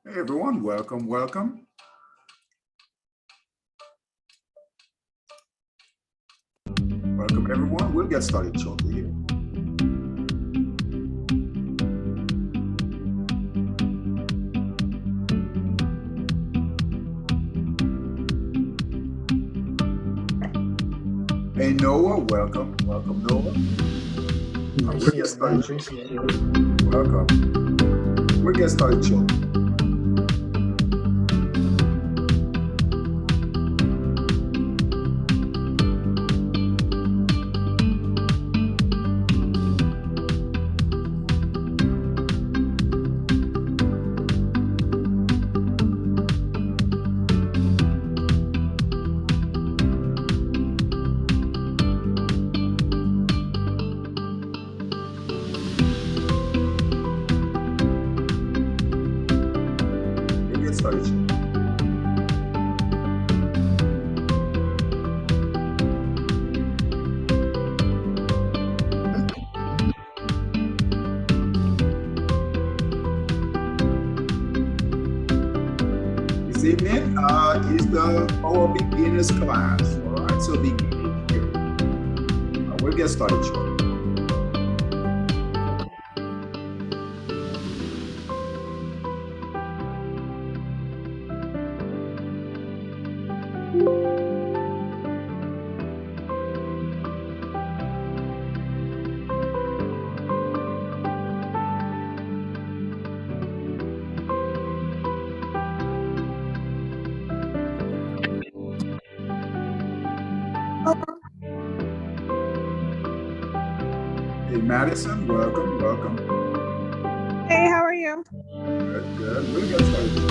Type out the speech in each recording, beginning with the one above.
Hey everyone, welcome, welcome. Welcome everyone. We'll get started shortly here. Hey Noah, welcome, welcome Noah. We'll get started shortly. Welcome. We'll get started shortly. This evening is our beginners class. All right, so beginning here. We'll get started shortly. Hey Madison, welcome, welcome. Hey, how are you? Good, good. We'll get started.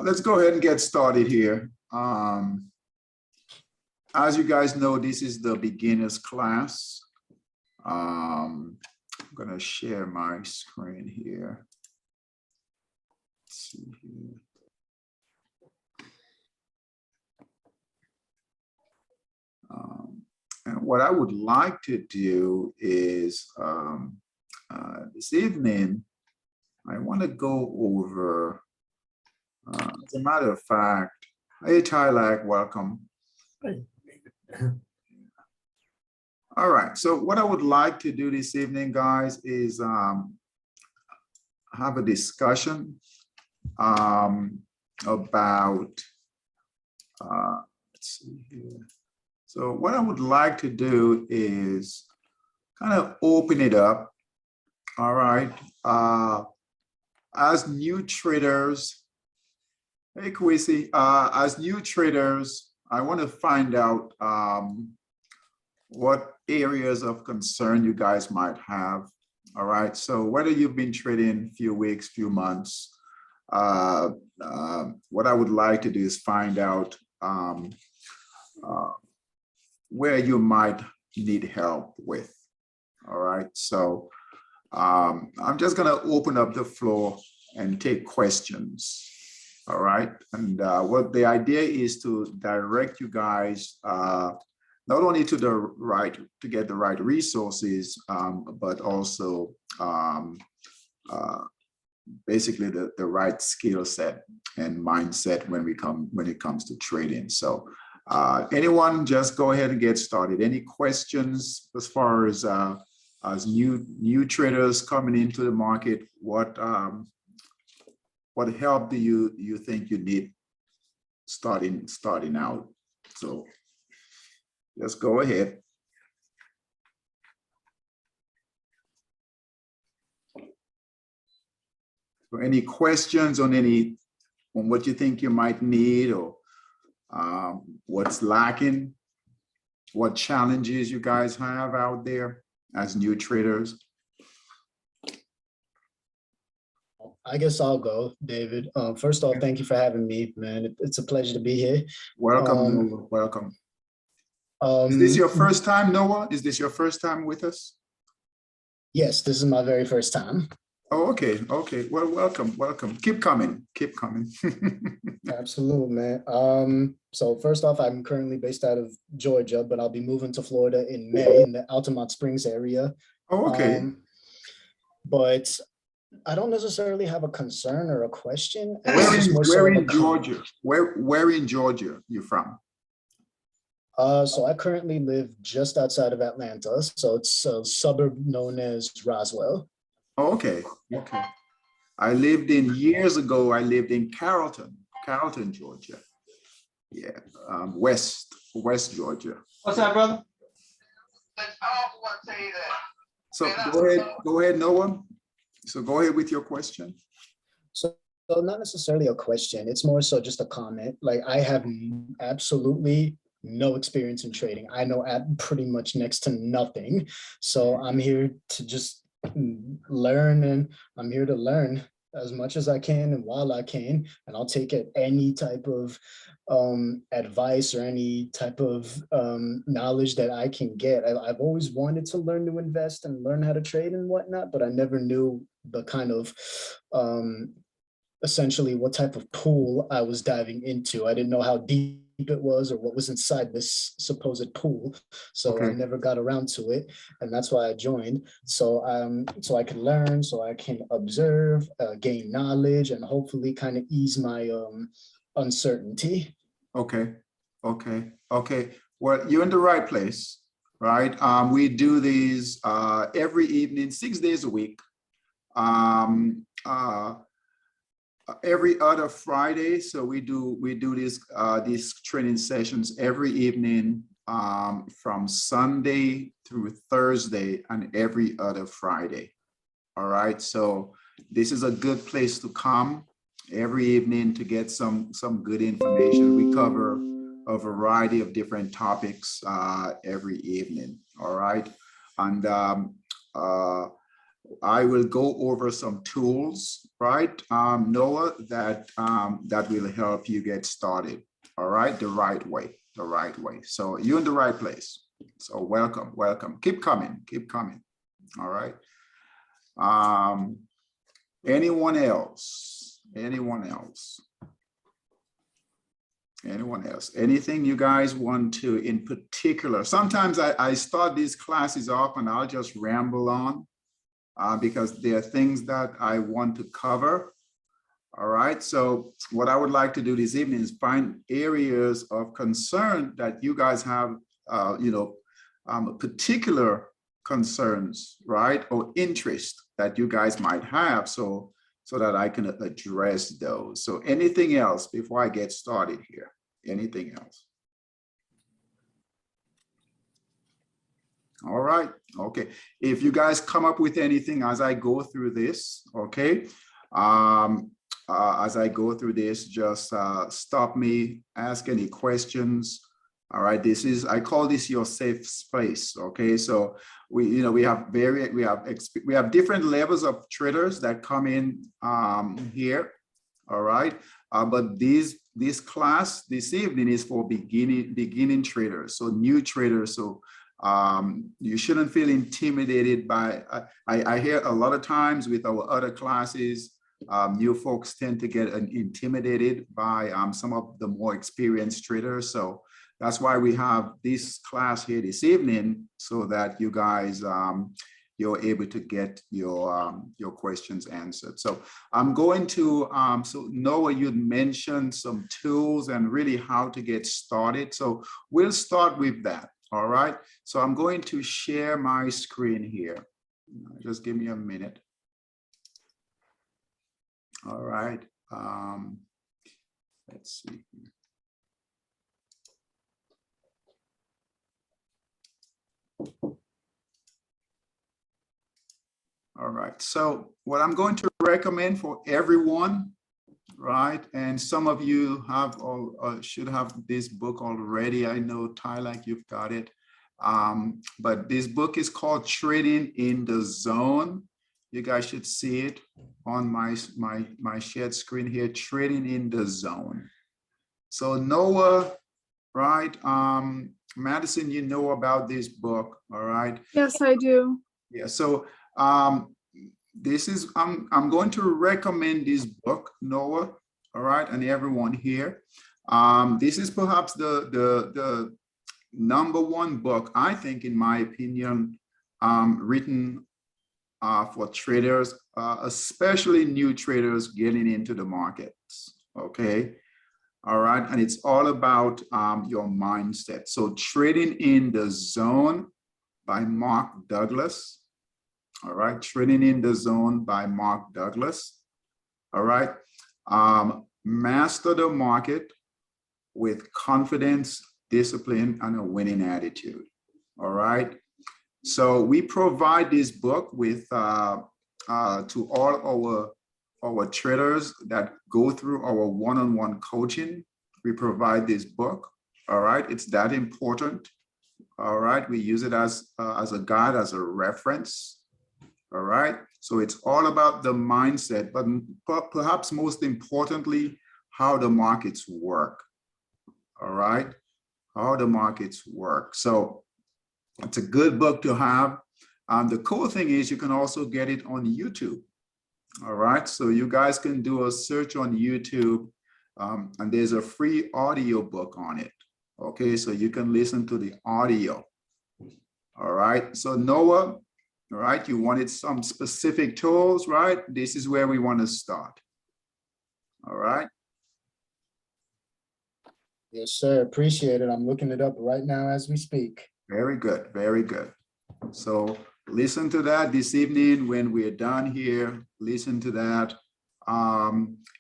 Let's go ahead and get started here. As you guys know, this is the beginners class. I'm going to share my screen here. Let's see here. And what I would like to do is this evening, I want to go over as a matter of fact, hey Tyler, welcome. All right, so what I would like to do this evening, guys, is have a discussion about, let's see here. So what I would like to do is kind of open it up, all right? As new traders, hey, Kwesi, as new traders, I want to find out what areas of concern you guys might have. All right, so whether you've been trading few weeks, few months, what I would like to do is find out where you might need help with. All right, so I'm just going to open up the floor and take questions. All right, and what the idea is to direct you guys not only to get the right resources, but also basically the right skill set and mindset when it comes to trading. So anyone, just go ahead and get started. Any questions as far as as new traders coming into the market, what help do you think you need starting out? So let's go ahead. So any questions on what you think you might need, or what's lacking, what challenges you guys have out there as new traders? I guess I'll go, David. First off, thank you for having me, man. It's a pleasure to be here. Welcome, Noah. Welcome. Is this your first time, Noah? Is this your first time with us? Yes, this is my very first time. Oh, okay. Okay. Well, welcome. Keep coming. Absolutely, man. So first off, I'm currently based out of Georgia, but I'll be moving to Florida in May in the Altamont Springs area. Oh, okay. But I don't necessarily have a concern or a question. Where in Georgia? Where in Georgia you from? So I currently live just outside of Atlanta. So it's a suburb known as Roswell. Oh, okay. Okay. Years ago, I lived in Carrollton, Georgia. Yeah. West Georgia. What's up, brother? So go ahead, Noah. So go ahead with your question. So not necessarily a question. It's more so just a comment. Like, I have absolutely no experience in trading. I know pretty much next to nothing. So I'm here to just learn, and I'm here to learn as much as I can and while I can, and I'll take it any type of advice or any type of knowledge that I can get. I've always wanted to learn to invest and learn how to trade and whatnot, but I never knew the kind of essentially what type of pool I was diving into. I didn't know how deep it was or what was inside this supposed pool. So Okay. I never got around to it. And that's why I joined. So I can learn, so I can observe, gain knowledge, and hopefully kind of ease my uncertainty. Okay. Well, you're in the right place, right? We do these every evening, 6 days a week. Every other Friday. So we do these training sessions every evening from Sunday through Thursday, and every other Friday. All right. So this is a good place to come every evening to get some good information. We cover a variety of different topics every evening. All right. And I will go over some tools, right, Noah, that will help you get started. All right, the right way. So you're in the right place. So welcome. Keep coming. All right. Anyone else? Anything you guys want to in particular? Sometimes I start these classes off and I'll just ramble on. Because there are things that I want to cover. All right, so what I would like to do this evening is find areas of concern that you guys have, particular concerns, right, or interest that you guys might have, so that I can address those. So anything else before I get started here? Anything else? All right. Okay. If you guys come up with anything as I go through this, okay. As I go through this, just stop me, ask any questions. All right. I call this your safe space. Okay. So we have different levels of traders that come in here. All right. But this class this evening is for beginning traders. So new traders. So you shouldn't feel intimidated by, I hear a lot of times with our other classes, new folks tend to get intimidated by some of the more experienced traders. So that's why we have this class here this evening, so that you guys, you're able to get your questions answered. So I'm going to, so Noah, you'd mentioned some tools and really how to get started. So we'll start with that. All right, so I'm going to share my screen here. Just give me a minute. All right, let's see. All right, so what I'm going to recommend for everyone, right? And some of you have all should have this book already. I know, Tyler, you've got it. But this book is called Trading in the Zone. You guys should see it on my shared screen here, Trading in the Zone. So Noah, right? Madison, you know about this book, all right? Yes, I do. Yeah, so this is, I'm going to recommend this book, Noah, all right, and everyone here. This is perhaps the #1 book, I think, in my opinion, written for traders, especially new traders getting into the markets, okay? All right, and it's all about your mindset. So Trading in the Zone by Mark Douglas. All right, Trading in the Zone by Mark Douglas. All right, master the market with confidence, discipline, and a winning attitude. All right, so we provide this book with to all our traders that go through our one-on-one coaching. We provide this book. All right, it's that important. All right, we use it as a guide, as a reference. All right, so it's all about the mindset, but perhaps most importantly, how the markets work. All right, how the markets work. So it's a good book to have. The cool thing is you can also get it on YouTube. All right, so you guys can do a search on YouTube, and there's a free audio book on it. Okay, so you can listen to the audio. All right, so Noah, all right, you wanted some specific tools, right? This is where we want to start. All right. Yes, sir. Appreciate it. I'm looking it up right now as we speak. Very good. Very good. So listen to that this evening when we're done here. Listen to that.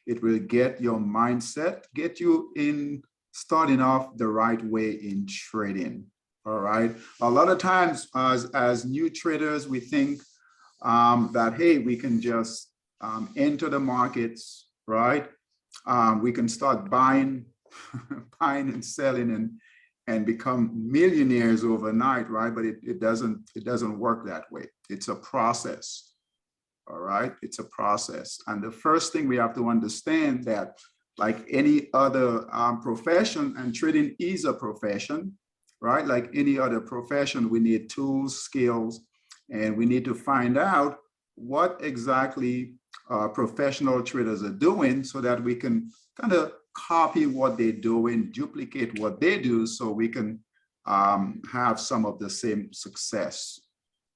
It will get your mindset, get you in starting off the right way in trading. All right. A lot of times as new traders, we think that, hey, we can just enter the markets, right? We can start buying, buying and selling and become millionaires overnight, right? But it doesn't work that way. It's a process. All right. It's a process. And the first thing we have to understand that, like any other profession, and trading is a profession, right? Like any other profession, we need tools, skills, and we need to find out what exactly professional traders are doing so that we can kind of copy what they're doing, duplicate what they do, so we can have some of the same success.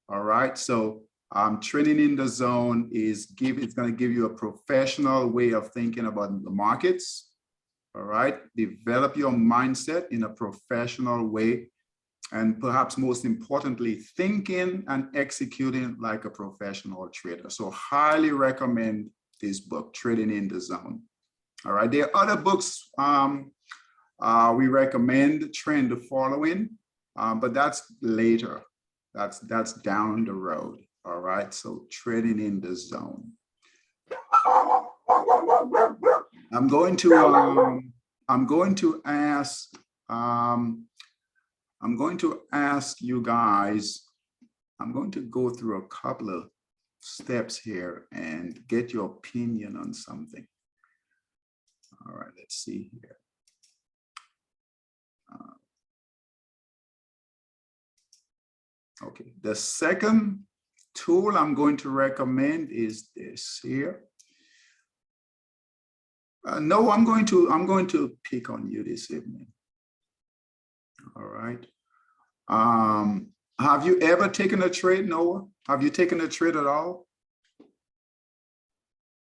All right, so Trading in the Zone it's going to give you a professional way of thinking about the markets. All right, develop your mindset in a professional way, and perhaps most importantly, thinking and executing like a professional trader. So highly recommend this book, Trading in the Zone. All right, there are other books we recommend, Trend Following, but that's later. That's down the road. All right, so Trading in the Zone. I'm going to ask you guys, I'm going to go through a couple of steps here and get your opinion on something. All right, let's see here. Okay, the second tool I'm going to recommend is this here. No, I'm going to pick on you this evening. All right. Have you ever taken a trade, Noah? Have you taken a trade at all?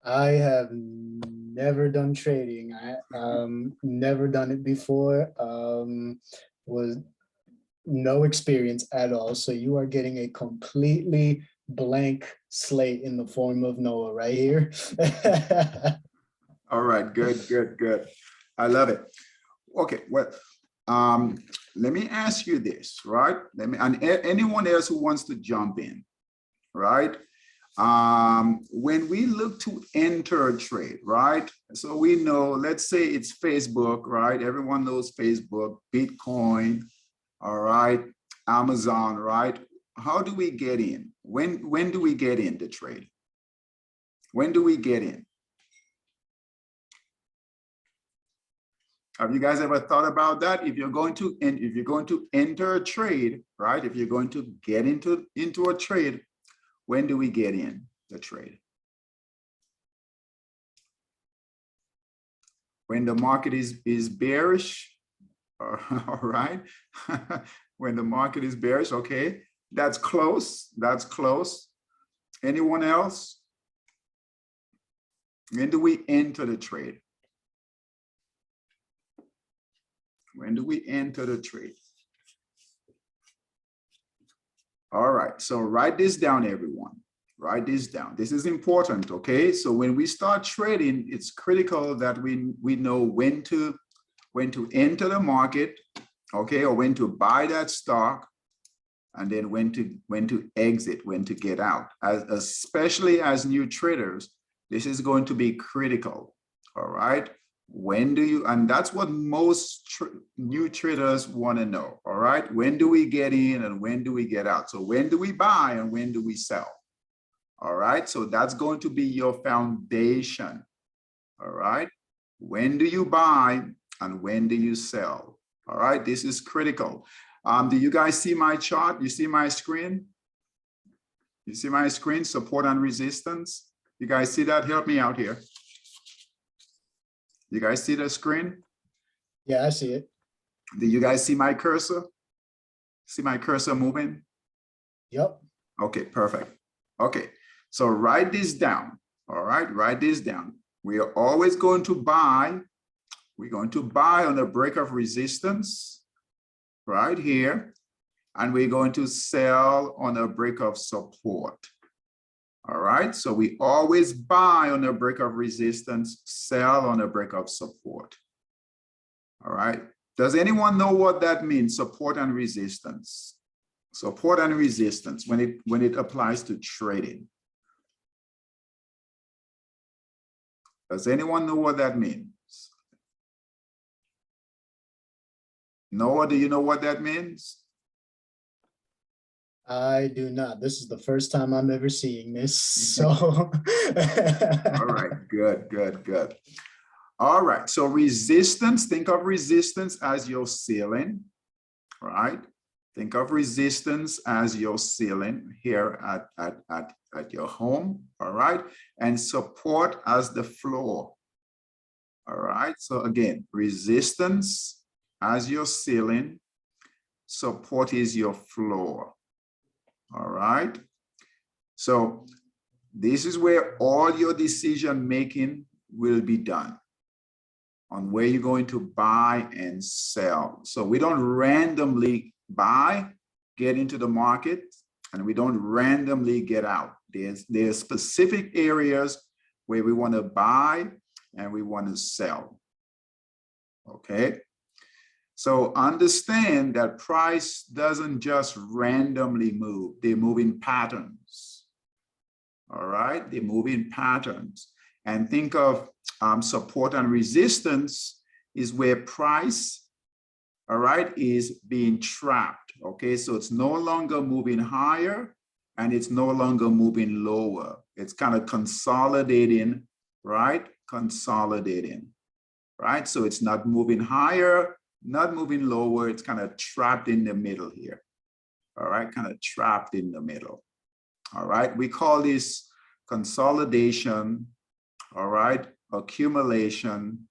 I have never done trading. I never done it before. no experience at all. So you are getting a completely blank slate in the form of Noah right here. All right, good, good, good. I love it. Okay, well, let me ask you this, right? And anyone else who wants to jump in, right? When we look to enter a trade, right? So we know, let's say it's Facebook, right? Everyone knows Facebook, Bitcoin, all right, Amazon, right? How do we get in? When do we get in the trade? When do we get in? Have you guys ever thought about that? If you're going to enter a trade, right? If you're going to get into a trade, when do we get in the trade? When the market is bearish, all right? When the market is bearish, okay, that's close. That's close. Anyone else? When do we enter the trade? When do we enter the trade? All right, so write this down, everyone. Write this down. This is important, okay? So when we start trading, it's critical that we know when to enter the market, okay, or when to buy that stock, and then when to exit, when to get out. Especially as new traders, this is going to be critical, all right? When do you, and that's what most new traders want to know, all right? When do we get in and when do we get out? So when do we buy and when do we sell? All right, so that's going to be your foundation, all right? When do you buy and when do you sell? All right, this is critical. Do you guys see my chart? You see my screen? You see my screen, support and resistance? You guys see that? Help me out here. You guys see the screen? Yeah, I see it. Do you guys see my cursor? See my cursor moving? Yep. Okay, perfect. Okay, so write this down. All right, write this down. We are always going to buy. We're going to buy on a break of resistance right here. And we're going to sell on a break of support. All right, so we always buy on a break of resistance, sell on a break of support. All right, does anyone know what that means, support and resistance? Support and resistance when it applies to trading. Does anyone know what that means? Noah, do you know what that means? I do not. This is the first time I'm ever seeing this. So All right, good, good, good. All right, so resistance, think of resistance as your ceiling, right? Think of resistance as your ceiling here at your home, all right? And support as the floor, all right? So again, resistance as your ceiling, support is your floor. All right. So this is where all your decision making will be done on where you're going to buy and sell. So we don't randomly buy, get into the market, and we don't randomly get out. There's specific areas where we want to buy and we want to sell. Okay. So understand that price doesn't just randomly move, they move in patterns. All right, they move in patterns. And think of support and resistance is where price, all right, is being trapped. Okay, so it's no longer moving higher and it's no longer moving lower. It's kind of consolidating, right? Consolidating, right? So it's not moving higher, not moving lower, it's kind of trapped in the middle here. All right, kind of trapped in the middle. All right, we call this consolidation, all right, accumulation,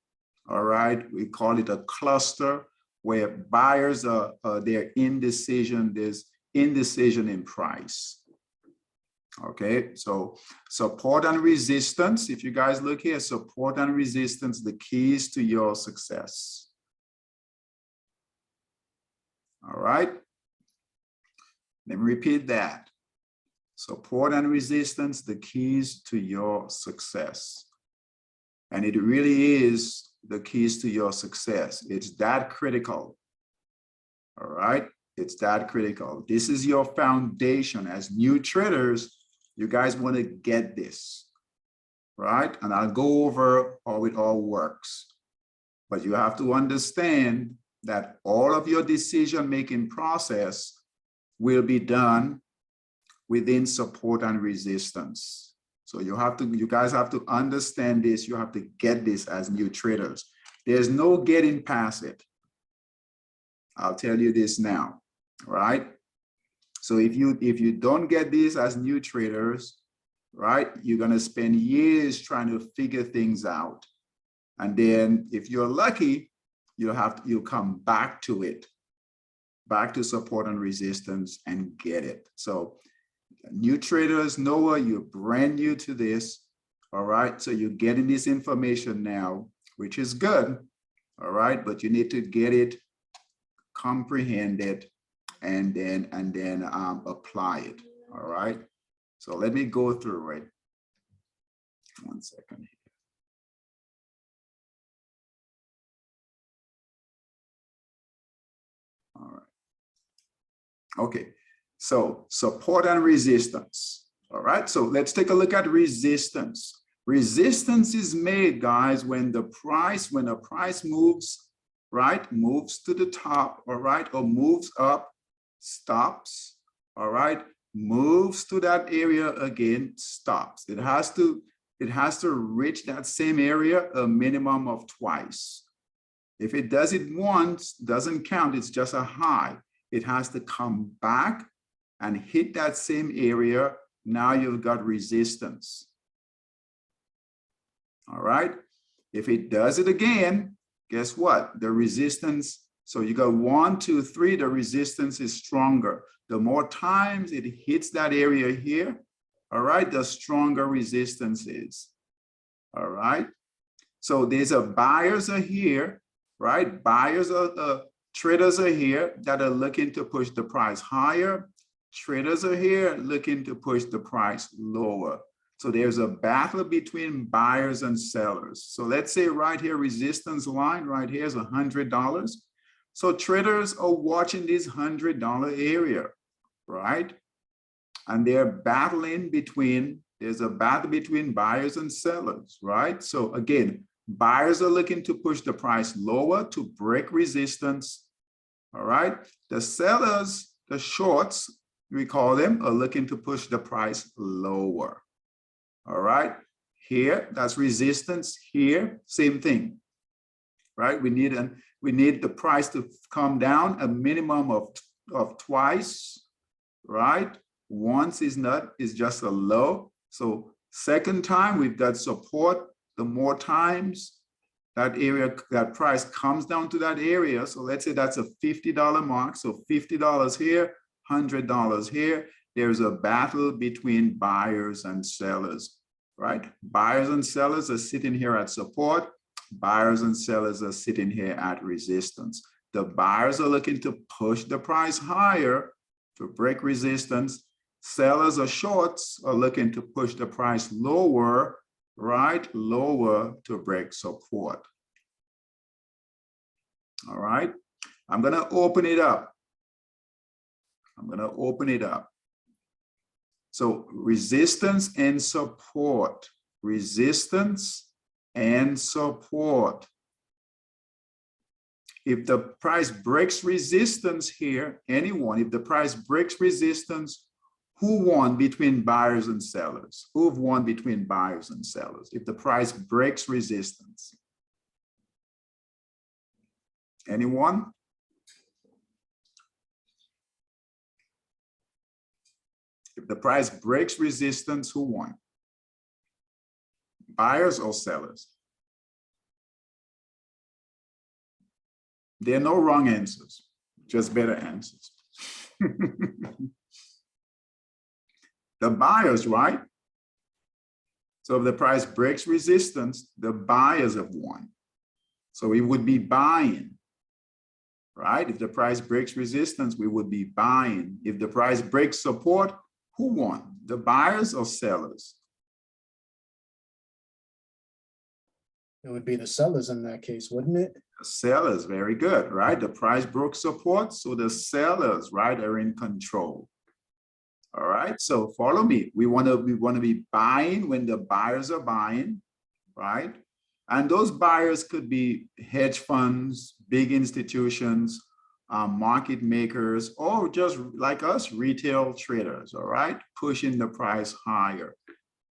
all right, we call it a cluster where buyers are, they're indecision, there's indecision in price. Okay, so support and resistance, if you guys look here, support and resistance, the keys to your success. All right, Let me repeat that. Support and resistance, the keys to your success. And it really is the keys to your success. It's that critical. All right, it's that critical. This is your foundation. As new traders, you guys want to get this, right? And I'll go over how it all works. But you have to understand that all of your decision-making process will be done within support and resistance. So you guys have to understand this. You have to get this as new traders. There's no getting past it. I'll tell you this now, right? So if you don't get this as new traders, right, you're gonna spend years trying to figure things out. And then if you're lucky, you'll come back to it, back to support and resistance and get it. So new traders, Noah, you're brand new to this, all right? So you're getting this information now, which is good, all right? But you need to get it, comprehend it, and then apply it, all right? So let me go through it. 1 second. All right. Okay, so support and resistance. All right, so let's take a look at resistance. Resistance is made, guys, when a price moves, right, moves to the top, all right, or moves up, stops, all right, moves to that area again, stops. It has to reach that same area a minimum of twice. If it does it once, doesn't count, it's just a high. It has to come back and hit that same area. Now you've got resistance. All right. If it does it again, guess what? The resistance, so you got 1, 2, 3, the resistance is stronger. The more times it hits that area here, all right, the stronger resistance is. All right. So there's buyers are here, right? Traders are here that are looking to push the price higher. Traders are here looking to push the price lower. So there's a battle between buyers and sellers. So let's say right here, resistance line right here is $100. So traders are watching this $100 area, right? And they're battling between, there's a battle between buyers and sellers, right? So again, buyers are looking to push the price lower to break resistance, all right? The sellers, the shorts, we call them, are looking to push the price lower, all right? Here, that's resistance. Here, same thing, right? We need the price to come down a minimum of twice, right? Once is just a low. So second time, we've got support. The more times that area, that price comes down to that area. So let's say that's a $50 mark. So $50 here, $100 here. There's a battle between buyers and sellers, right? Buyers and sellers are sitting here at support. Buyers and sellers are sitting here at resistance. The buyers are looking to push the price higher to break resistance. Sellers or shorts are looking to push the price lower, right? Lower to break support. All right. I'm going to open it up. So resistance and support, resistance and support. If the price breaks resistance here, if the price breaks resistance, who won between buyers and sellers? Who've won between buyers and sellers? If the price breaks resistance. Anyone? If the price breaks resistance, who won? Buyers or sellers? There are no wrong answers, just better answers. The buyers, right? So if the price breaks resistance, the buyers have won. So we would be buying. right? If the price breaks resistance, we would be buying. If the price breaks support, who won? The buyers or sellers? It would be the sellers in that case, wouldn't it? The sellers, very good, right? The price broke support, so the sellers, right, are in control. All right, so follow me. We want to be buying when the buyers are buying, right? And those buyers could be hedge funds, big institutions, market makers, or just like us, retail traders, all right? Pushing the price higher.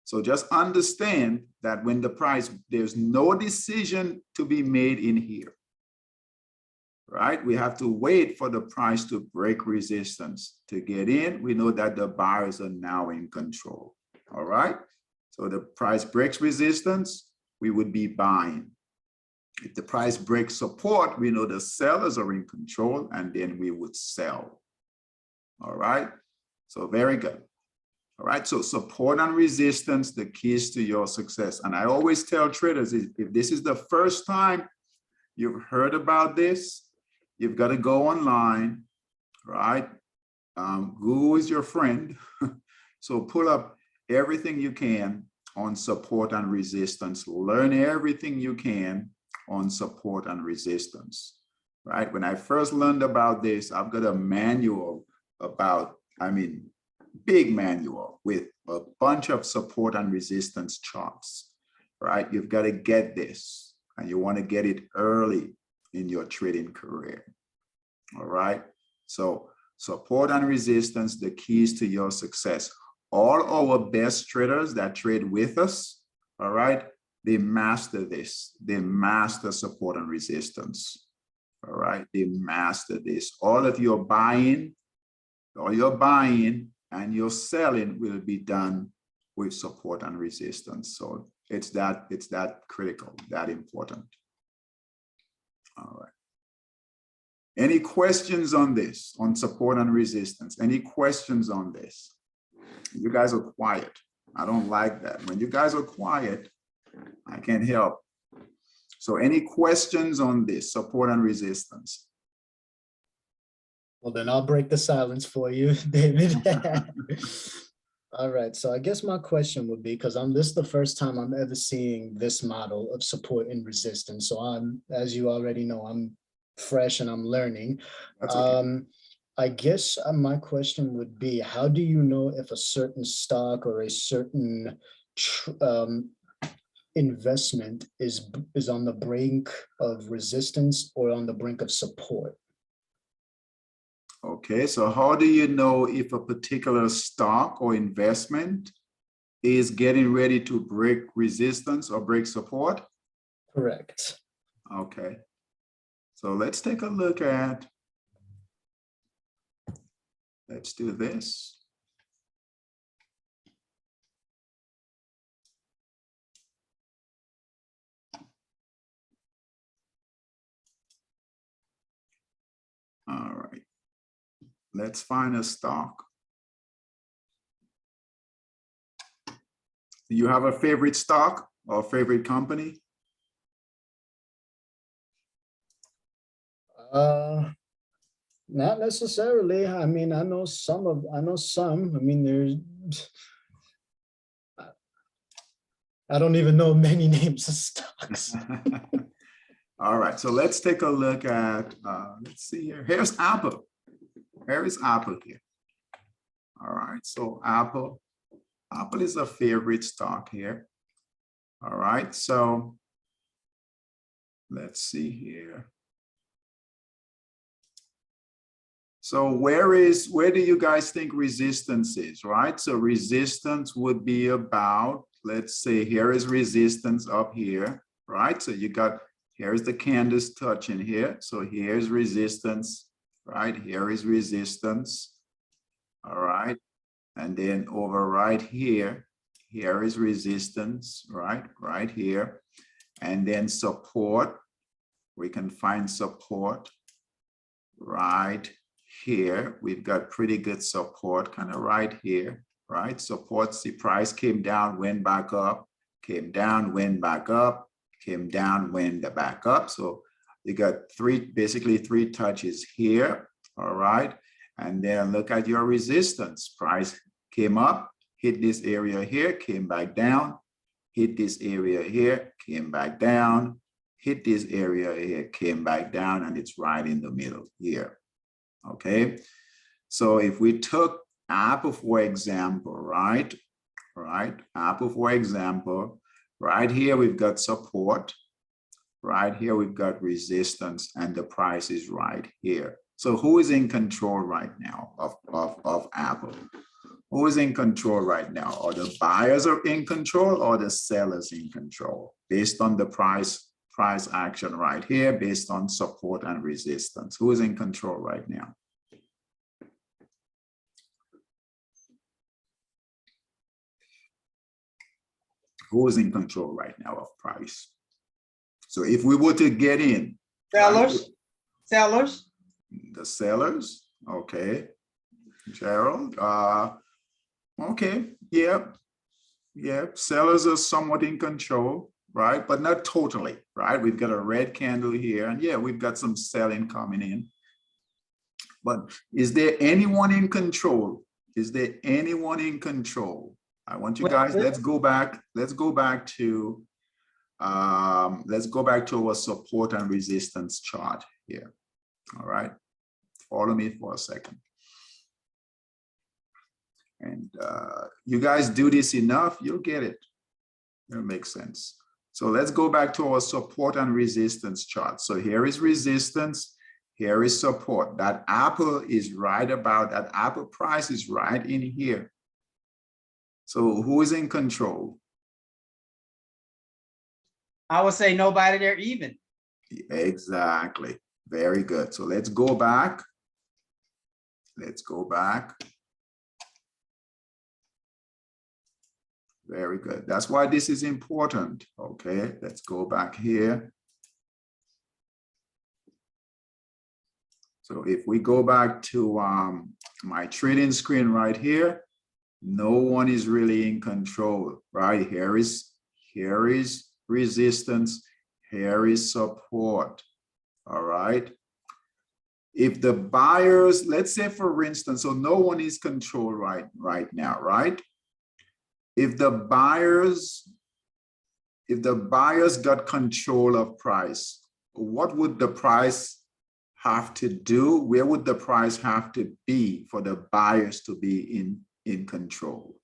So just understand that when the price, there's no decision to be made in here, right? We have to wait for the price to break resistance. To get in, we know that the buyers are now in control, all right? So the price breaks resistance, we would be buying. If the price breaks support, we know the sellers are in control, and then we would sell, all right? So very good. All right, so support and resistance, the keys to your success. And I always tell traders, if this is the first time you've heard about this, you've got to go online, right? Google is your friend. So pull up everything you can on support and resistance. Learn everything you can on support and resistance, right? When I first learned about this, I've got a manual about, big manual with a bunch of support and resistance charts, right? You've got to get this, and you want to get it early in your trading career, all right? So support and resistance, the keys to your success. All our best traders that trade with us, all right, they master this. They master support and resistance, all right? They master this. All of your buying, and your selling will be done with support and resistance. So it's that critical, that important. All right. Any questions on this, on support and resistance? Any questions on this? You guys are quiet. I don't like that. When you guys are quiet, I can't help. So any questions on this, support and resistance? Well, then I'll break the silence for you, David. All right, so I guess my question would be, because this is the first time I'm ever seeing this model of support and resistance. So as you already know, I'm fresh and I'm learning. That's okay. I guess my question would be, how do you know if a certain stock or a certain investment is on the brink of resistance or on the brink of support? Okay, so how do you know if a particular stock or investment is getting ready to break resistance or break support? Correct. Okay, so let's take a look at, let's do this. All right. Let's find a stock. Do you have a favorite stock or favorite company? Not necessarily. I know some. I don't even know many names of stocks. All right, so let's take a look at, let's see here. Here's Apple. Where is Apple here? All right, so Apple is a favorite stock here. All right, so let's see here. So where do you guys think resistance is, right? So resistance would be about, let's say here is resistance up here, right? So you got, here's the candles touching here. So here's resistance, right? Here is resistance. All right. And then over right here, here is resistance, right? Right here. And then support. We can find support right here. We've got pretty good support kind of right here, right? Support, see price came down, went back up, came down, went back up, came down, went back up. So You got basically three touches here, all right? And then look at your resistance. Price came up, hit this area here, came back down, hit this area here, came back down, hit this area here, came back down, and it's right in the middle here, okay? So if we took Apple, for example, right? Apple, for example, right here, we've got support. Right here, we've got resistance, and the price is right here. So who is in control right now of Apple? Who is in control right now? Are the buyers are in control or the sellers in control? Based on the price action right here, based on support and resistance. Who is in control right now? Who is in control right now of price? So if we were to get in. Sellers. The sellers, okay. Gerald, okay, yeah. Sellers are somewhat in control, right? But not totally, right? We've got a red candle here, and yeah, we've got some selling coming in. But is there anyone in control? Is there anyone in control? I want you guys, let's go back to our support and resistance chart here. All right, follow me for a second. And you guys do this enough, you'll get it. It'll make sense. So let's go back to our support and resistance chart. So here is resistance, here is support. That Apple is right about, that Apple price is right in here. So who is in control? I would say nobody there even. Exactly. Very good. So let's go back. Very good. That's why this is important. Okay, let's go back here. So if we go back to my trading screen right here, no one is really in control, right? Here is resistance, here is support. All right. If the buyers, let's say for instance, so no one is controlled right now, right? If the buyers got control of price, what would the price have to do? Where would the price have to be for the buyers to be in control?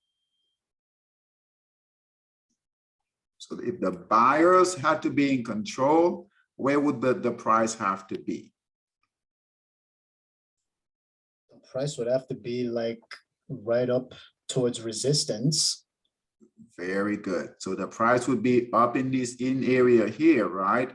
So if the buyers had to be in control, where would the price have to be? The price would have to be like right up towards resistance. Very good. So the price would be up in this area here, right?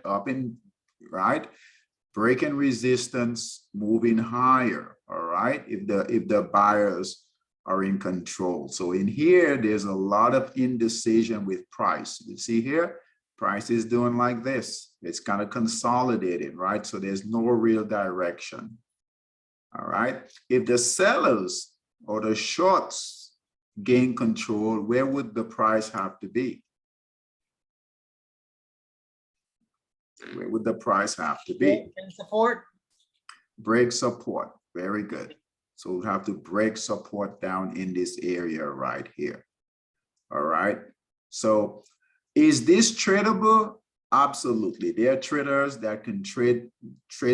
Breaking resistance, moving higher, all right? If the buyers are in control. So in here, there's a lot of indecision with price. You see here, price is doing like this. It's kind of consolidated, right? So there's no real direction, all right? If the sellers or the shorts gain control, where would the price have to be? Where would the price have to be? Support. Break support. Very good. So we'll have to break support down in this area right here. All right. So is this tradable? Absolutely. There are traders that can trade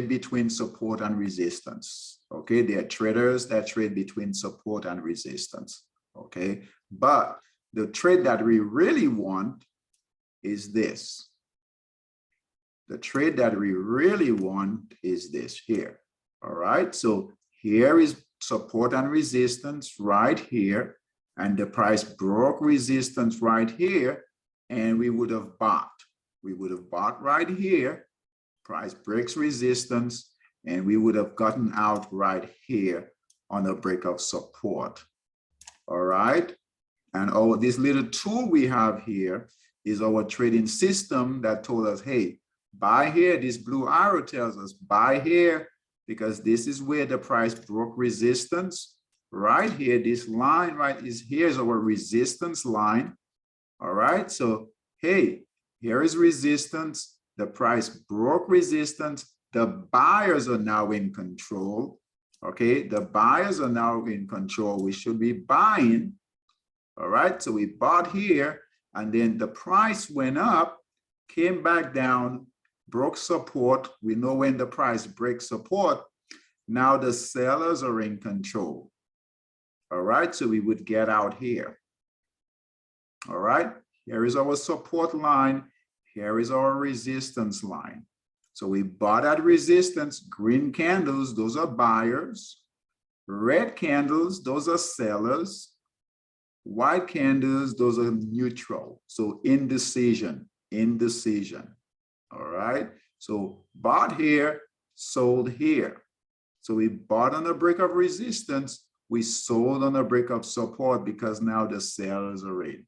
between support and resistance. Okay. There are traders that trade between support and resistance. Okay. But the trade that we really want is this. The trade that we really want is this here. All right. So here is support and resistance right here. And the price broke resistance right here. And we would have bought. We would have bought right here. Price breaks resistance. And we would have gotten out right here on a break of support. All right. And this little tool we have here is our trading system that told us, hey, buy here. This blue arrow tells us buy here, because this is where the price broke resistance. Right here, this line right is here's our resistance line. All right. So, hey, here is resistance. The price broke resistance. The buyers are now in control. Okay, the buyers are now in control. We should be buying. All right, so we bought here, and then the price went up, came back down, broke support. We know when the price breaks support, now the sellers are in control. All right, so we would get out here. All right, here is our support line. Here is our resistance line. So we bought at resistance. Green candles, those are buyers. Red candles, those are sellers. White candles, those are neutral. So indecision. All right, so bought here, sold here. So we bought on a break of resistance, we sold on a break of support because now the sellers are in.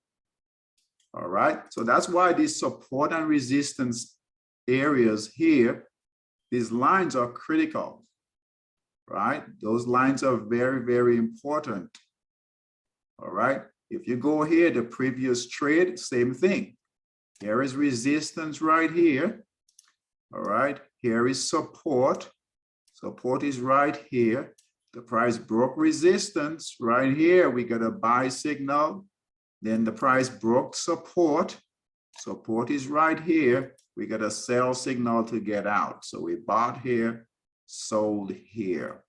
All right, so that's why these support and resistance areas here, these lines are critical, right? Those lines are very, very important. All right, if you go here, the previous trade, same thing. Here is resistance right here. All right, here is support. Support is right here. The price broke resistance right here. We got a buy signal. Then the price broke support. Support is right here. We got a sell signal to get out. So we bought here, sold here.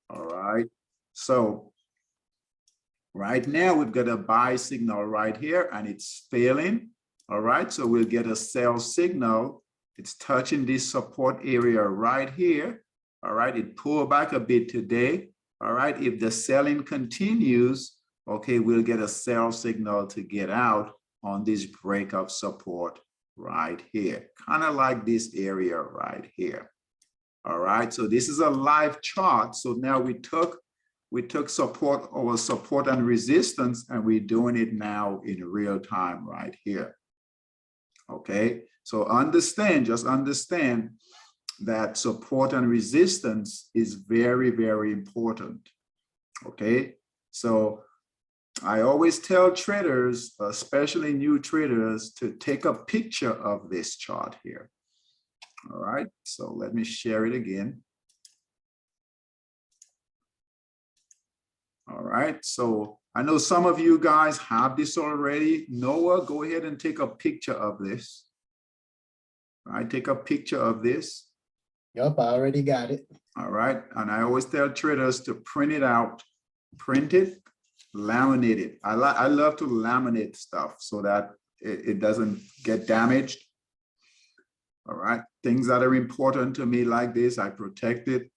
All right, so right now we've got a buy signal right here and it's failing. All right, so we'll get a sell signal. It's touching this support area right here. All right, it pulled back a bit today. All right, if the selling continues, okay, we'll get a sell signal to get out on this break of support right here, kind of like this area right here. All right, so this is a live chart. So now we took support over support and resistance, and we're doing it now in real time right here. Okay, so just understand that support and resistance is very, very important. Okay, so I always tell traders, especially new traders, to take a picture of this chart here. All right, so let me share it again. All right, so I know some of you guys have this already. Noah, go ahead and take a picture of this. All right, take a picture of this. Yep, I already got it. All right, and I always tell traders to print it out, print it, laminate it. I love to laminate stuff so that it doesn't get damaged. All right, things that are important to me like this, I protect it,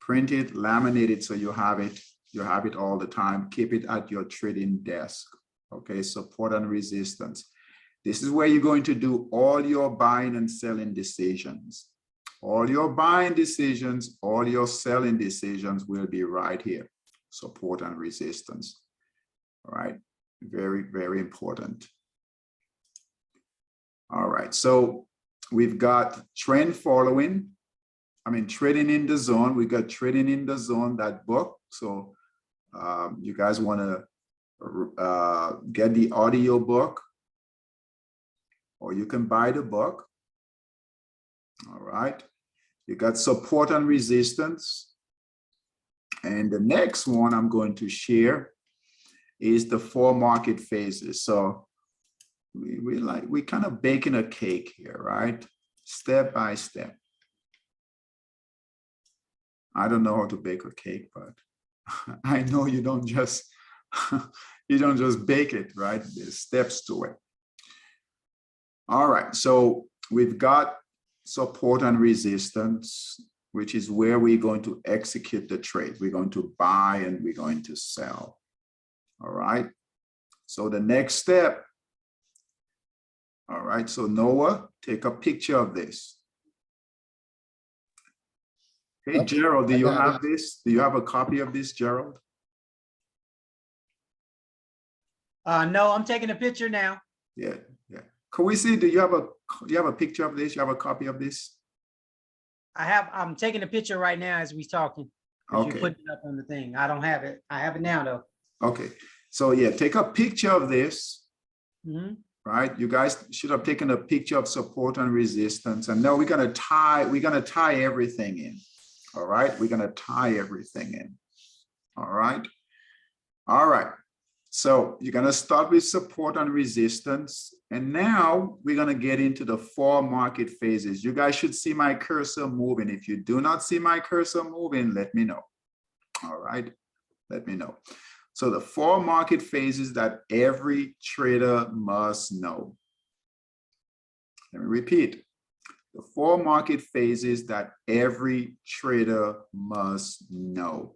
print it, laminate it so you have it. You have it all the time. Keep it at your trading desk. Okay, support and resistance. This is where you're going to do all your buying and selling decisions. All your buying decisions, all your selling decisions will be right here. Support and resistance. All right, very, very important. All right, so we've got trend following. Trading in the zone. We got trading in the zone, that book. So you guys want to get the audio book, or you can buy the book. All right, you got support and resistance. And the next one I'm going to share is the 4 market phases. So we kind of baking a cake here, right? Step by step. I don't know how to bake a cake, but I know you don't just bake it, right? There's steps to it. All right, so we've got support and resistance, which is where we're going to execute the trade. We're going to buy and we're going to sell. All right, so the next step. All right, so Noah, take a picture of this. Hey, Gerald, do you have this? Do you have a copy of this, Gerald? No, I'm taking a picture now. Yeah. Can we see, do you have a picture of this? You have a copy of this? I'm taking a picture right now as we talking. Okay. You put it up on the thing. I don't have it. I have it now though. Okay. So yeah, take a picture of this. Mm-hmm. right? You guys should have taken a picture of support and resistance. And now we're gonna tie everything in. All right, we're gonna tie everything in. All right. All right. So you're gonna start with support and resistance. And now we're gonna get into the 4 market phases. You guys should see my cursor moving. If you do not see my cursor moving, let me know. All right, let me know. So the 4 market phases that every trader must know. Let me repeat. The 4 market phases that every trader must know.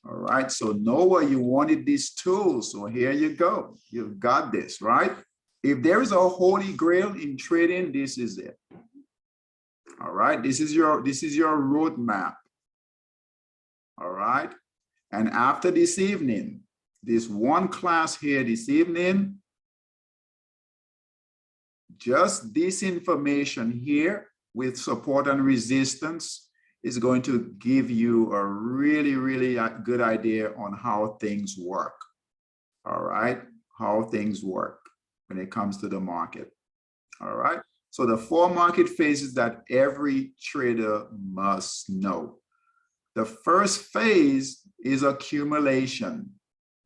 All right, so Noah, you wanted these tools, so here you go. You've got this, right? If there is a holy grail in trading, this is it. All right, this is your roadmap. All right, and after this evening, this one class here this evening, just this information here with support and resistance is going to give you a really, really good idea on how things work. All right, how things work when it comes to the market. All right, so the 4 market phases that every trader must know. The first phase is accumulation.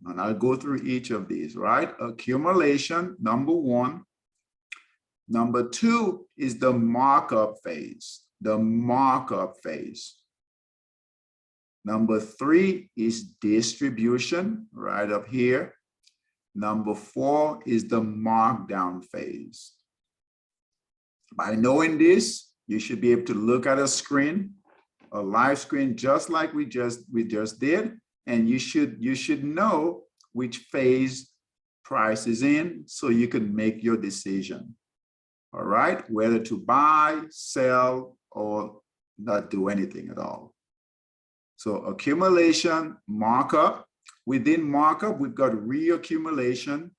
And I'll go through each of these, right? Accumulation, number 1. Number 2 is the markup phase, the markup phase. Number 3 is distribution, right up here. Number 4 is the markdown phase. By knowing this, you should be able to look at a screen, a live screen, just like we just did, and you should know which phase price is in, so you can make your decision. All right, whether to buy, sell, or not do anything at all. So accumulation, markup. Within markup, we've got reaccumulation,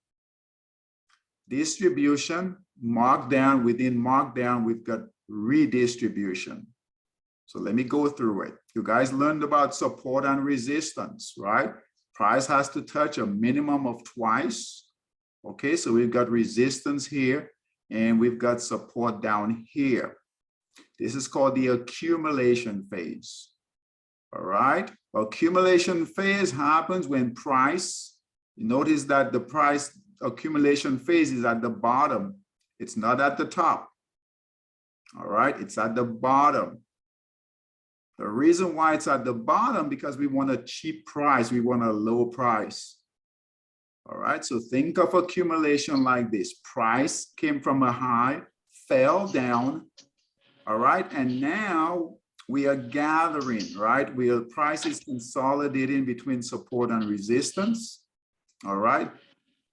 distribution, markdown. Within markdown, we've got redistribution. So let me go through it. You guys learned about support and resistance, right? Price has to touch a minimum of twice. Okay, so we've got resistance here and we've got support down here. This is called the accumulation phase. All right, accumulation phase happens when price, you notice that the price accumulation phase is at the bottom. It's not at the top. All right, it's at the bottom. The reason why it's at the bottom, because we want a cheap price, we want a low price. All right, so think of accumulation like this. Price came from a high, fell down, all right, and now we are gathering, right? Price is consolidating between support and resistance, all right,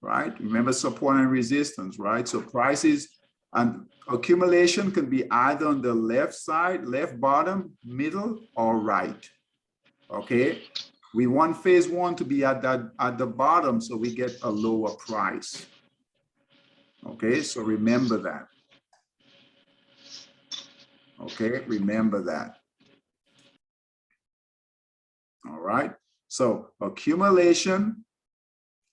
right? Remember support and resistance, right? So prices and accumulation can be either on the left side, left bottom, middle, or right. Okay, we want phase 1 to be at the bottom, so we get a lower price. Okay, so remember that. Okay, remember that. All right, so accumulation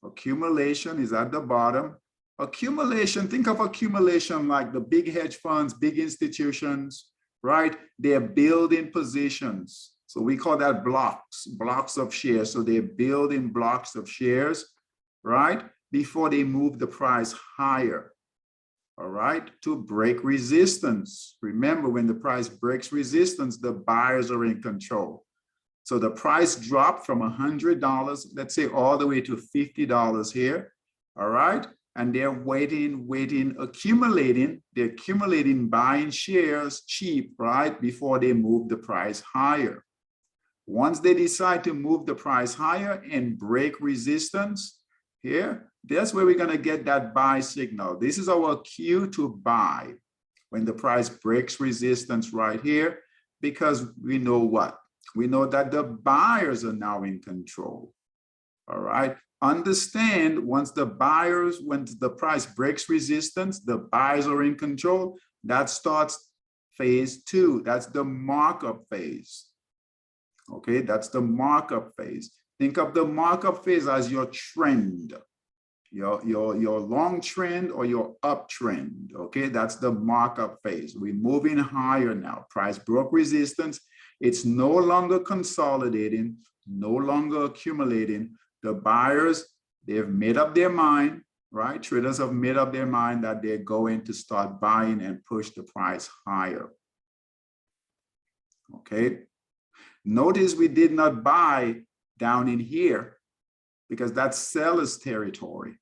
is at the bottom. Accumulation, think of accumulation like the big hedge funds, big institutions, right? They're building positions. So we call that blocks of shares. So they're building blocks of shares, right? Before they move the price higher, all right? To break resistance. Remember, when the price breaks resistance, the buyers are in control. So the price dropped from $100, let's say all the way to $50 here, all right? And they're accumulating, buying shares cheap, right? Before they move the price higher. Once they decide to move the price higher and break resistance here, that's where we're gonna get that buy signal. This is our cue to buy when the price breaks resistance right here, because we know what? We know that the buyers are now in control, all right? Understand, once the price breaks resistance, the buyers are in control. That starts phase 2. That's the markup phase. Okay, that's the markup phase. Think of the markup phase as your trend. your long trend or your uptrend. Okay, that's the markup phase. We're moving higher now. Price broke resistance. It's no longer consolidating, no longer accumulating. The buyers, they've made up their mind, right? Traders have made up their mind that they're going to start buying and push the price higher. Okay. Notice we did not buy down in here because that's seller's territory.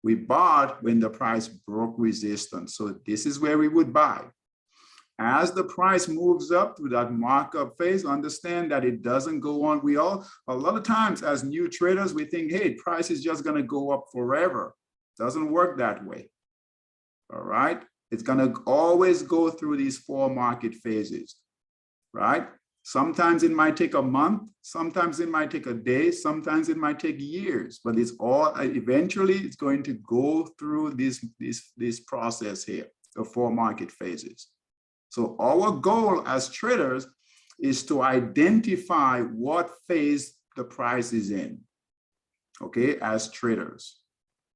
We bought when the price broke resistance. So this is where we would buy. As the price moves up through that markup phase, understand that it doesn't go on. A lot of times as new traders, we think, hey, price is just going to go up forever. Doesn't work that way. All right. It's going to always go through these 4 market phases, right? Sometimes it might take a month, sometimes it might take a day, sometimes it might take years, but it's all eventually it's going to go through this process here, the 4 market phases. So our goal as traders is to identify what phase the price is in, okay, as traders.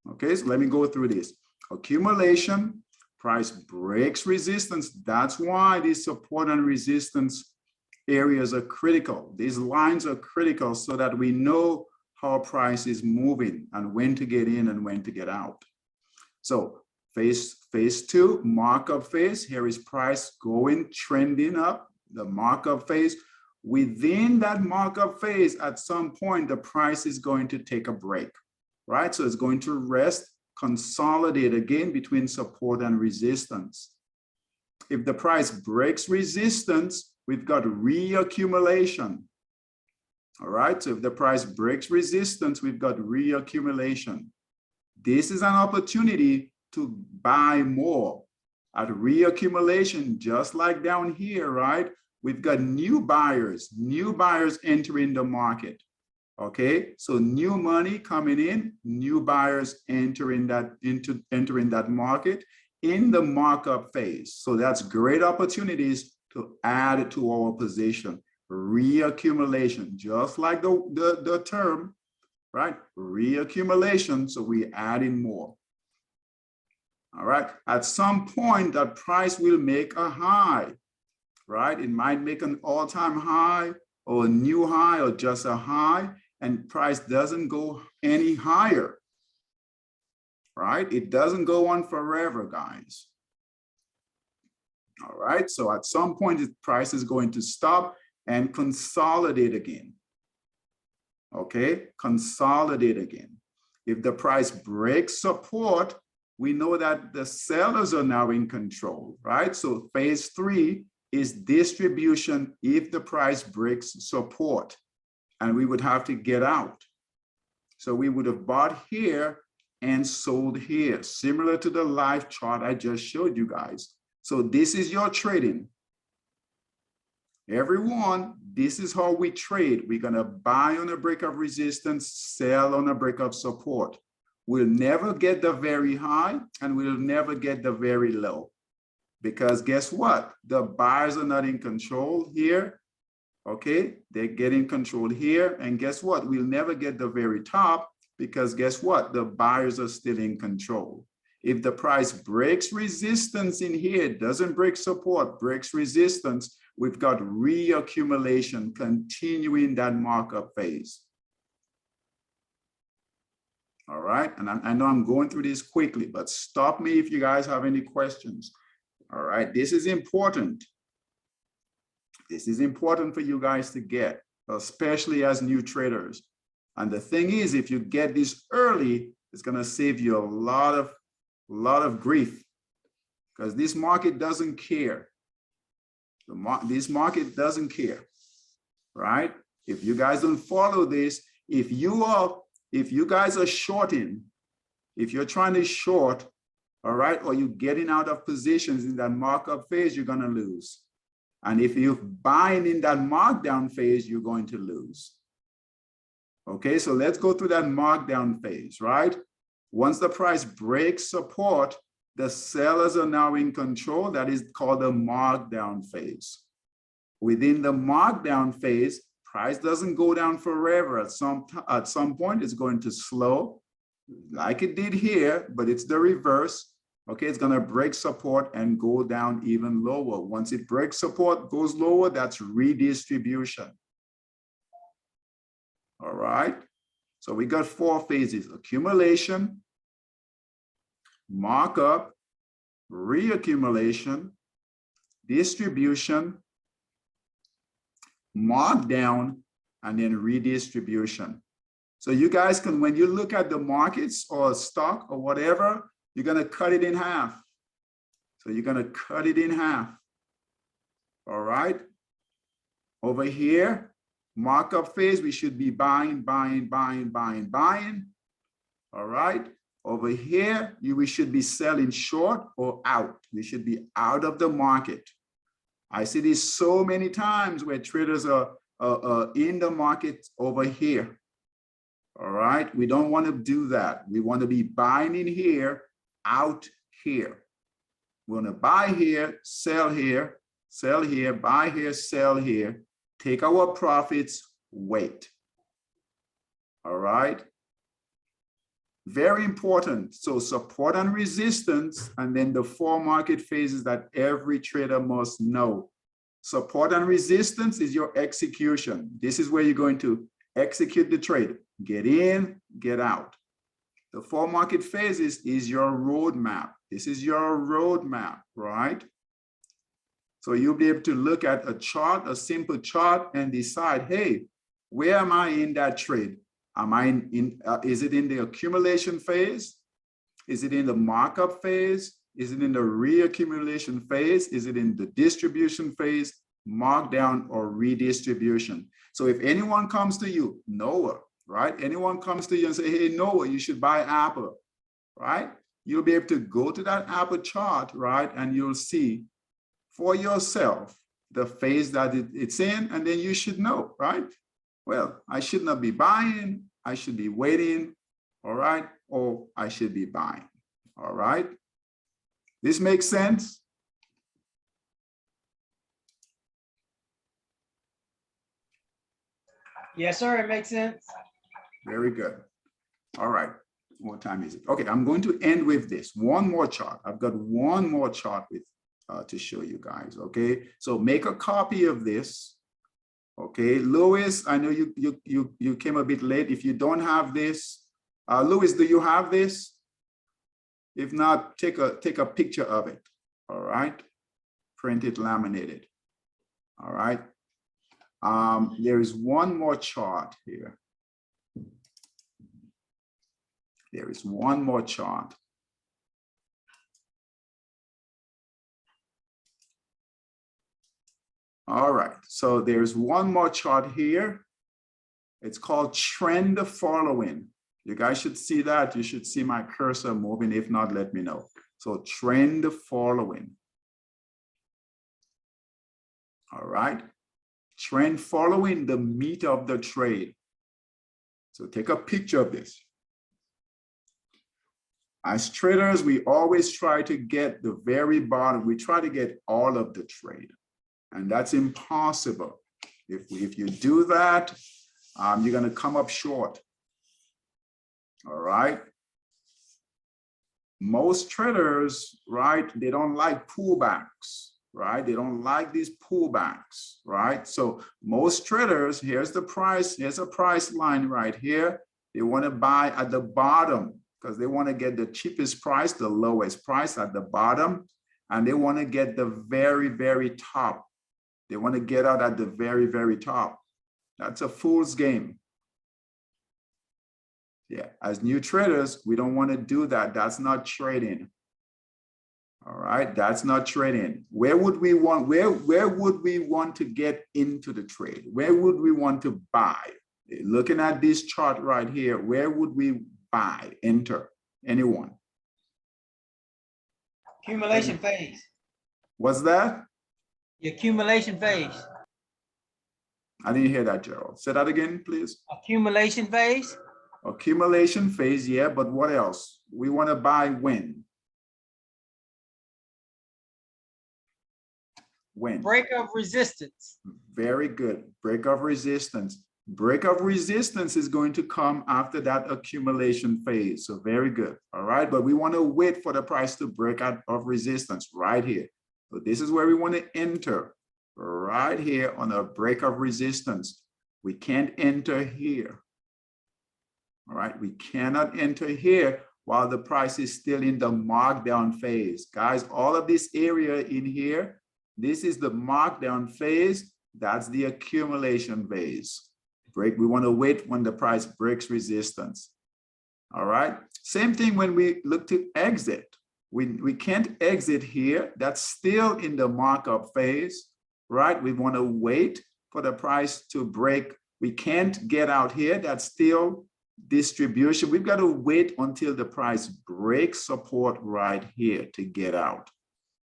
Okay, so let me go through this. Accumulation, price breaks resistance. That's why these support and resistance areas are critical. These lines are critical so that we know how price is moving and when to get in and when to get out. So phase 2, markup phase. Here is price going, trending up, the markup phase. Within that markup phase, at some point, the price is going to take a break, right? So it's going to rest, consolidate again between support and resistance. If the price breaks resistance, we've got reaccumulation. All right, so if the price breaks resistance, we've got reaccumulation. This is an opportunity to buy more. At reaccumulation, just like down here, right? We've got new buyers entering the market. Okay, so new money coming in, new buyers entering that market in the markup phase. So that's great opportunities to add to our position. Reaccumulation, just like the term, right? Reaccumulation, so we add in more. All right, at some point that price will make a high, right? It might make an all-time high or a new high or just a high, and price doesn't go any higher, right? It doesn't go on forever, guys. All right, so at some point the price is going to stop and consolidate again. Okay, consolidate again. If the price breaks support, we know that the sellers are now in control, right? So phase 3 is distribution if the price breaks support, and we would have to get out. So we would have bought here and sold here, similar to the live chart I just showed you guys. So this is your trading. Everyone, this is how we trade. We're gonna buy on a break of resistance, sell on a break of support. We'll never get the very high and we'll never get the very low. Because guess what? The buyers are not in control here. Okay, they're getting control here. And guess what? We'll never get the very top because guess what? The buyers are still in control. If the price breaks resistance in here, it doesn't break support, breaks resistance, we've got reaccumulation continuing that markup phase. All right, and I know I'm going through this quickly, but stop me if you guys have any questions. All right, this is important. This is important for you guys to get, especially as new traders. And the thing is, if you get this early, it's gonna save you a lot of grief because this market doesn't care. This market doesn't care, right? If you guys don't follow this, if you guys are shorting, if you're trying to short, all right, or you're getting out of positions in that markup phase, you're gonna lose. And if you're buying in that markdown phase, you're going to lose. Okay, so let's go through that markdown phase, right? Once the price breaks support, the sellers are now in control. That is called the markdown phase. Within the markdown phase, price doesn't go down forever. At some point, it's going to slow. like it did here, but it's the reverse. Okay, it's gonna break support and go down even lower. Once it breaks support, goes lower, that's redistribution. All right, so we got 4 phases: accumulation, markup, reaccumulation, distribution, markdown, and then redistribution. So you guys can, when you look at the markets or stock or whatever, you're gonna cut it in half. So you're gonna cut it in half. All right. Over here, markup phase, we should be buying, buying, buying, buying, buying. All right. Over here, we should be selling short or out. We should be out of the market. I see this so many times where traders are in the market over here. All right, we don't want to do that. We want to be buying in here, out here. We want to buy here, sell here, buy here, sell here, take our profits, wait. All right. Very important. So support and resistance, and then the 4 market phases that every trader must know. Support and resistance is your execution. This is where you're going to execute the trade. Get in, get out. The 4 market phases is your roadmap. This is your roadmap, right? So you'll be able to look at a chart, a simple chart, and decide, hey, where am I in that trade? Am I is it in the accumulation phase? Is it in the markup phase? Is it in the reaccumulation phase? Is it in the distribution phase, markdown, or redistribution? So if anyone comes to you, Noah, right? Anyone comes to you and say, hey, Noah, you should buy Apple, right? You'll be able to go to that Apple chart, right? And you'll see for yourself the phase that it's in, and then you should know, right? Well, I should not be buying, I should be waiting, all right? Or I should be buying, all right? This makes sense? Yes, sir, it makes sense. Very good. All right, what time is it? Okay, I'm going to end with this. One more chart. I've got one more chart with to show you guys, okay? So make a copy of this. Okay, Louis, I know you came a bit late. If you don't have this, Louis, do you have this? If not, take a picture of it. All right, print it, laminate it. All right. There is one more chart here. There is one more chart. All right, so there's one more chart here. It's called trend following. You guys should see that. You should see my cursor moving. If not, let me know. So trend following. All right, trend following, the meat of the trade. So take a picture of this. As traders, we always try to get the very bottom. We try to get all of the trade. And that's impossible. If you do that, you're going to come up short. All right. Most traders, right, they don't like pullbacks, right? They don't like these pullbacks, right? So most traders, here's the price, here's a price line right here. They want to buy at the bottom because they want to get the cheapest price, the lowest price at the bottom, and they want to get the very, very top. They want to get out at the very, very top. That's a fool's game. Yeah, as new traders, we don't want to do that. That's not trading. All right, that's not trading. Where would we want, where would we want to get into the trade? Where would we want to buy? Looking at this chart right here, where would we buy, enter? Anyone? Accumulation phase. What's that? The accumulation phase. I didn't hear that, Gerald. Say that again, please. Accumulation phase. Accumulation phase, yeah, but what else? We want to buy when? When? Break of resistance. Very good. Break of resistance. Break of resistance is going to come after that accumulation phase. So very good. All right. But we want to wait for the price to break out of resistance right here. So this is where we want to enter right here on a break of resistance. We can't enter here. All right. We cannot enter here while the price is still in the markdown phase. Guys, all of this area in here, this is the markdown phase. That's the accumulation phase. We want to wait when the price breaks resistance. All right. Same thing when we look to exit. We can't exit here. That's still in the markup phase, right? We want to wait for the price to break. We can't get out here. That's still distribution. We've got to wait until the price breaks support right here to get out.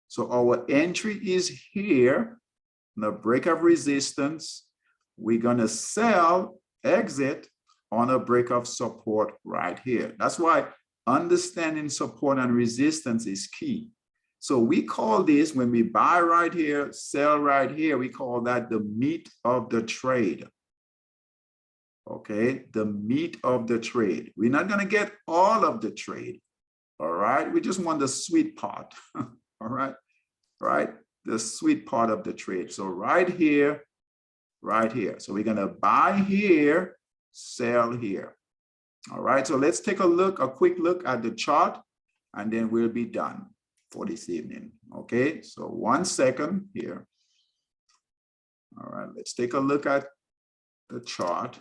So our entry is here, the break of resistance. We're going to sell, exit on a break of support right here. That's why understanding support and resistance is key. So we call this, when we buy right here, sell right here, we call that the meat of the trade. Okay, the meat of the trade. We're not going to get all of the trade. All right, we just want the sweet part. All right, the sweet part of the trade. So right here, right here. So we're going to buy here, sell here. All right, so let's take a quick look at the chart, and then we'll be done for this evening. Okay, so 1 second here. All right, let's take a look at the chart.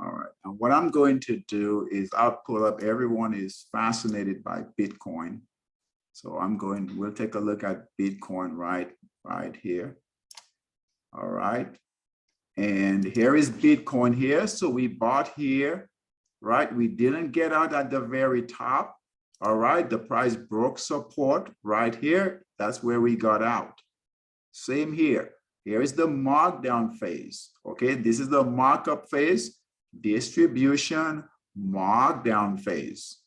All right, and what I'm going to do is I'll pull up, everyone is fascinated by Bitcoin. So we'll take a look at Bitcoin right here. All right, and here is Bitcoin here. So we bought here, right? We didn't get out at the very top. All right, the price broke support right here. That's where we got out. Same here. Here is the markdown phase. Okay, this is the markup phase. Distribution, markdown phase,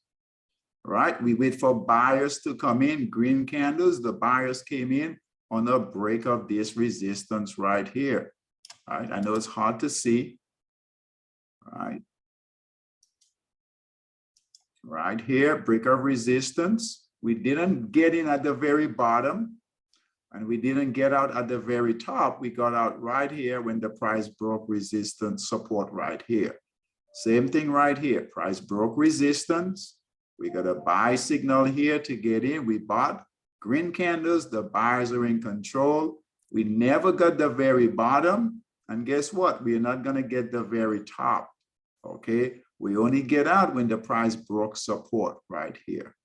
right? We wait for buyers to come in, green candles, the buyers came in on a break of this resistance right here, right? I know it's hard to see, right? Right here, break of resistance. We didn't get in at the very bottom, and we didn't get out at the very top. We got out right here when the price broke resistance support right here. Same thing right here. Price broke resistance. We got a buy signal here to get in. We bought green candles. The buyers are in control. We never got the very bottom. And guess what? We're not going to get the very top. Okay. We only get out when the price broke support right here.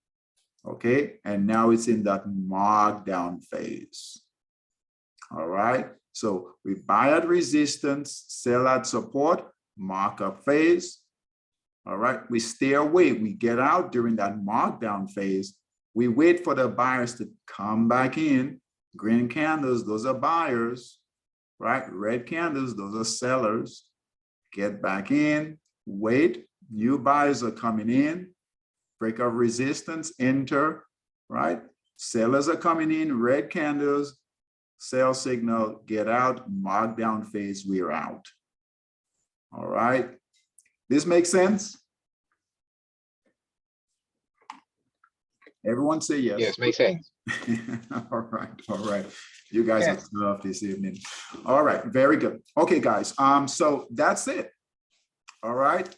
Okay, and now it's in that markdown phase. All right, so we buy at resistance, sell at support, markup phase. All right, we stay away, we get out during that markdown phase. We wait for the buyers to come back in. Green candles, those are buyers, right? Red candles, those are sellers. Get back in, wait, new buyers are coming in. Break of resistance, enter, right? Sellers are coming in, red candles, sell signal, get out, markdown phase, we're out. All right, this makes sense? Everyone say yes. Yes, makes sense. All right. You guys are tough this evening. All right, very good. Okay, guys, so that's it. All right.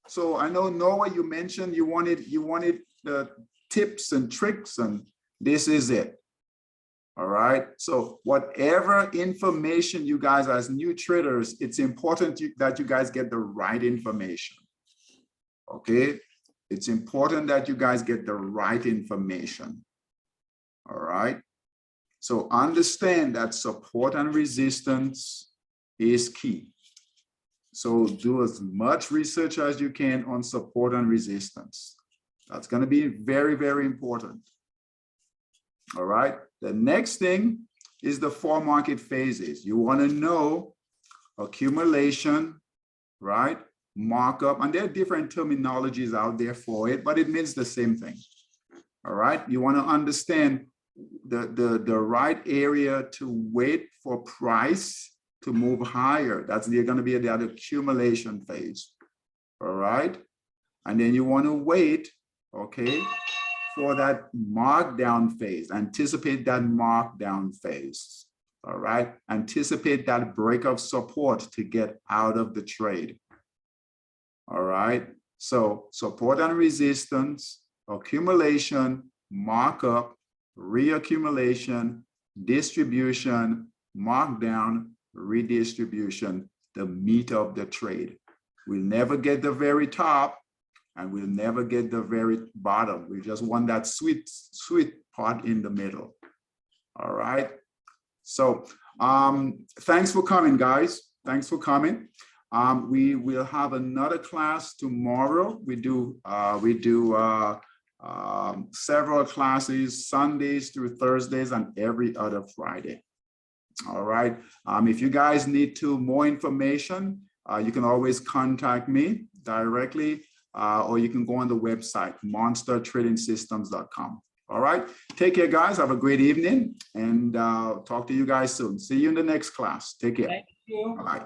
So I know, Noah, you mentioned you wanted the tips and tricks, and this is it. All right. So whatever information you guys as new traders, it's important that you guys get the right information. Okay. It's important that you guys get the right information. All right. So understand that support and resistance is key. So do as much research as you can on support and resistance. That's going to be very, very important. All right. The next thing is the 4 market phases. You want to know accumulation, right? Markup, and there are different terminologies out there for it, but it means the same thing. All right, you want to understand the right area to wait for price to move higher. That's going to be the accumulation phase. All right, and then you want to wait, okay, for that markdown phase. Anticipate that markdown phase. All right, anticipate that break of support to get out of the trade. All right, so support and resistance, accumulation, markup, reaccumulation, distribution, markdown, redistribution, the meat of the trade. We'll never get the very top and we'll never get the very bottom. We just want that sweet part in the middle. All right. So thanks for coming, guys. Thanks for coming. We will have another class tomorrow. We do several classes, Sundays through Thursdays and every other Friday. All right. If you guys need more information, you can always contact me directly, or you can go on the website, monstertradingsystems.com. All right. Take care, guys. Have a great evening and talk to you guys soon. See you in the next class. Take care. Thank you. Bye.